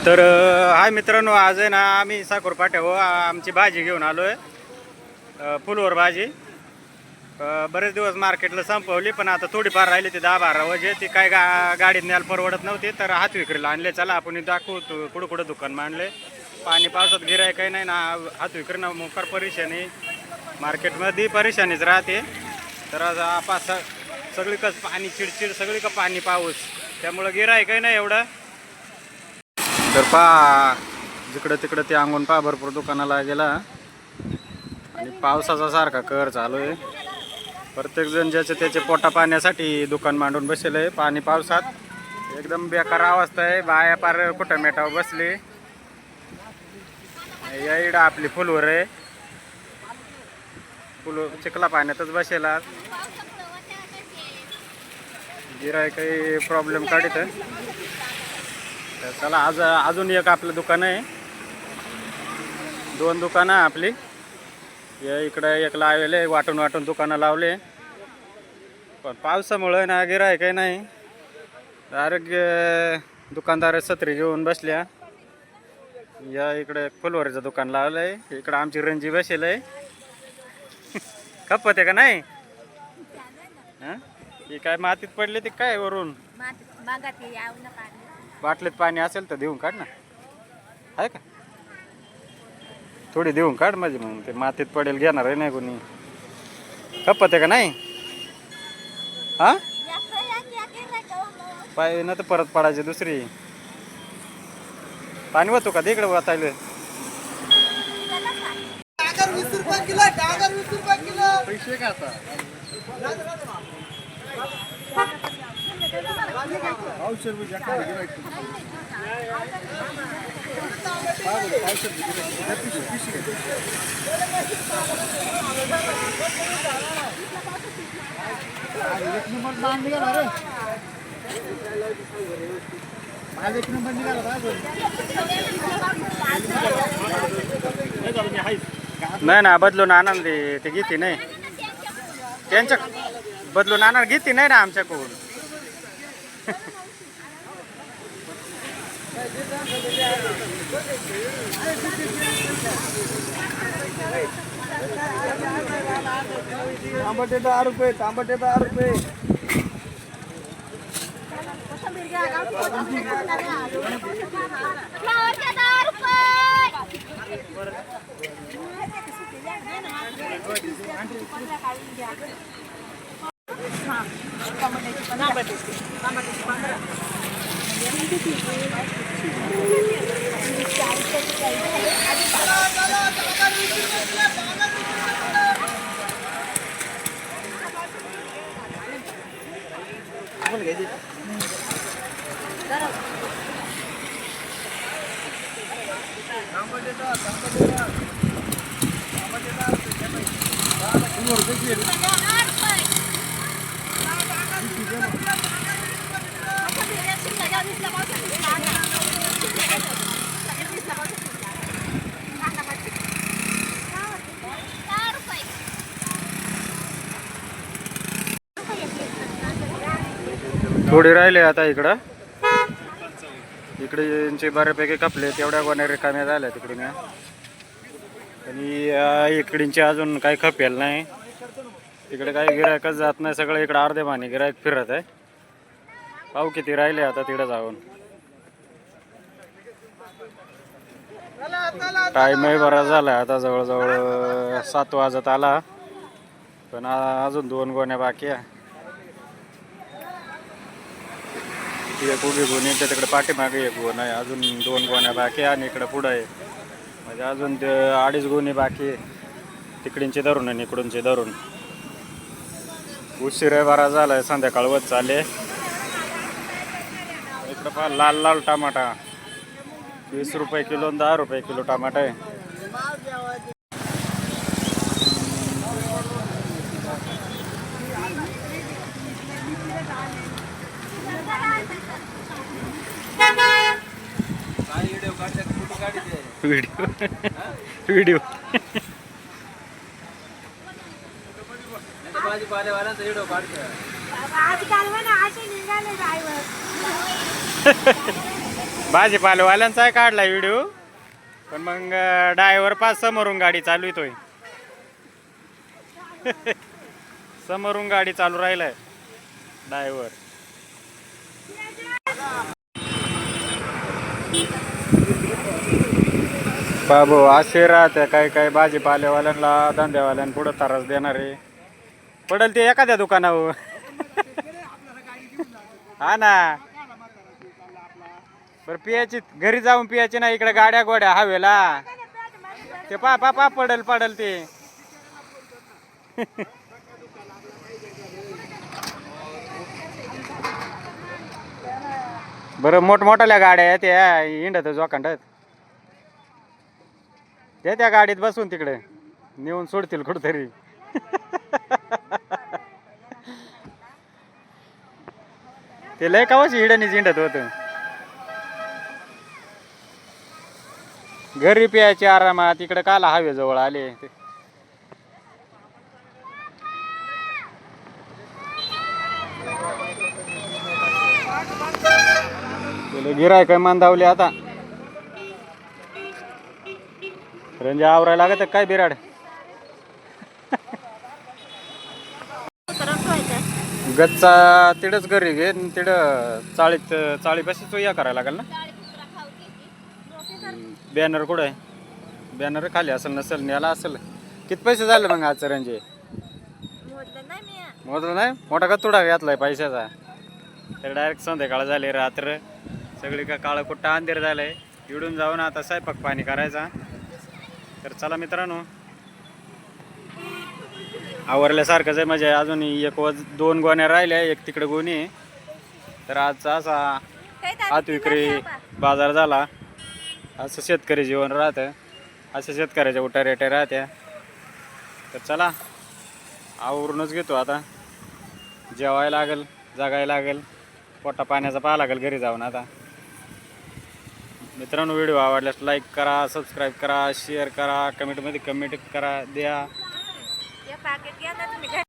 तर हाय मित्रांनो, आज आहे ना आम्ही साखर पाट्यावर आमची भाजी घेऊन आलो आहे, फुलवर भाजी. बरेच दिवस मार्केटला संपवली, पण आता थोडीफार राहिली ती 10-12 वाजे. ती काय गाडीत न्यायला परवडत नव्हती, तर हात विक्रीला आणले. चला आपण दाखवू कुठं कुठं दुकान मांडले. पाणी पावसात गिराय काही नाही ना, हात विक्रीनं मोकार परेशानी, मार्केटमध्ये परेशानीच राहते. तर आज सगळीकडं पाणी चिडचिड, सगळीकडं पाणी पाऊस, त्यामुळं गिराय काही नाही एवढं. तर जिकडं तिकडं ते अंगून भरपूर दुकानाला गेला आणि पावसाचा सारखा कहर चालू आहे. प्रत्येक जण ज्याचे त्याचे पोटा पाण्यासाठी दुकान मांडून बसले आहे. पाणी पावसात एकदम बेकार अवस्था आहे. बाया पार कुठं मेटावर बसली. या इडं आपली फुलवर आहे, चिखला पाण्यातच बसेला. गिराय काही प्रॉब्लेम काढत आहे. चला अजून एक आपलं दुकान आहे, 2 दुकानं आपली. या इकडं एक लावले, वाटून दुकानं लावले, पण पावसामुळे ना गिराय काही नाही. डायरेक्ट दुकानदार छत्री घेऊन बसल्या. या इकडे फुलवरीचं दुकान लावलं आहे. इकडं आमची रंजी बसेल आहे. खपत आहे का नाही? हां, ही काय मातीत पडली ती काय वरून? बाटलीत पाणी असेल तर देऊन काढ ना, आहे का? थोडी देऊन काढ माझी, मग ते मातीत पडेल घेणार आहे नाही कोणी. खपत आहे का नाही? हा, पाय ना तर परत पडायची दुसरी. पाणी वाहतो का तिकडे वाचायला? पैसे का आता? नाही ना, बदलून आणा ते घेते नाही, त्यांच्या बदलून आणा घेते नाही ना आमच्याकडून. तांबटे 10 रुपये, तांबटे 10 रुपये. थोडी राहिले आता इकडं. इकडे यांचे बऱ्यापैकी कपले, तेवढ्या गोण्या रिकाम्या झाल्या तिकडून. आणि इकडींचे अजून काही खपेल नाही. तिकडे काही गिरायकच जात नाही, सगळं इकडं अर्धे पाणी गिरायक फिरत आहे. पाहू किती राहिले आता तिकडे जाऊन. टाईमही बराच झाला आता, जवळजवळ 7 वाजत आला, पण अजून 2 गोण्या बाकी आहे. एक उभी गोणी तिकडे पाठीमागे एक गोण आहे, अजून 2 गोण्या बाकी आहे. आणि इकडे पुढं आहे, म्हणजे अजून ते 2.5 गोणी बाकी आहे. तिकडींचे धरून आणि इकडूनचे धरून. उशीर बरा झालाय, संध्याकाळ होत चालले. इकडं पहा लाल लाल टमाटा 20 रुपये किलो, 10 रुपये किलो टमाटा आहे. व्हिडिओ भाजीपालेवाल्यांचा व्हिडिओ काढतोय. भाजीपालवाल्यांचा काढला व्हिडिओ, पण मग ड्रायव्हर पाच समोरून गाडी चालवितोय. समोरून गाडी चालू राहिलाय ड्रायव्हर. बाबू असे राहते काय काय भाजीपालेवाल्यांना धंद्यावाल्यांना पुढं त्रास देणारे. पडल ते एखाद्या दुकानावर. हा ना, बरं पियाची घरी जाऊन पियाची ना, इकडे गाड्या गोड्या हवेला ते पा पडल ते. बरं मोठमोठ्या गाड्या आहेत त्या हिंडत जोखंडात, त्या गाडीत बसून तिकडे नेऊन सोडतील कुठतरी. ते लय कावाची हिडणी हिंडत होत. घरी प्यायचे आरामात, इकडे काला हवे जवळ आले. गिराय काय मांदावले आता. रंजे आवरायला लागत काय बिराड. गच्चा तिडच घरी घे, तिडं चाळीपाशी तो या करायला लागेल ना. बॅनर कुठं आहे? बॅनर खाली असेल नसेल, न्याला असेल. किती पैसे झाले मग आज रंजे? मोजलं नाही. मोठा कतुडा घातलाय पैशाचा. तर डायरेक्ट संध्याकाळ झाली, रात्र सगळी का काळं कुट्टा अंधेर झालंय. इडून जाऊन आता स्वयंपाक पाणी करायचा. तर चला मित्रांनो, आवरल्यासारखंच आहे. म्हणजे अजून दोन गोण्या राहिल्या, एक तिकडे गोणी आहे. तर आजचा असा हात विक्री बाजार झाला. असं शेतकरी जीवन राहतं, असं शेतकऱ्याच्या उठा रेट्या राहत्या. तर चला आवरूनच घेतो आता. जेवायला लागेल, जगायला लागेल, पोटा पाण्याचा पाहा लागेल घरी जाऊन आता. मित्रांनो, व्हिडिओ आवडल्यास लाईक करा, सबस्क्राईब करा, शेअर करा, कमेंटमध्ये कमेंट करा द्या.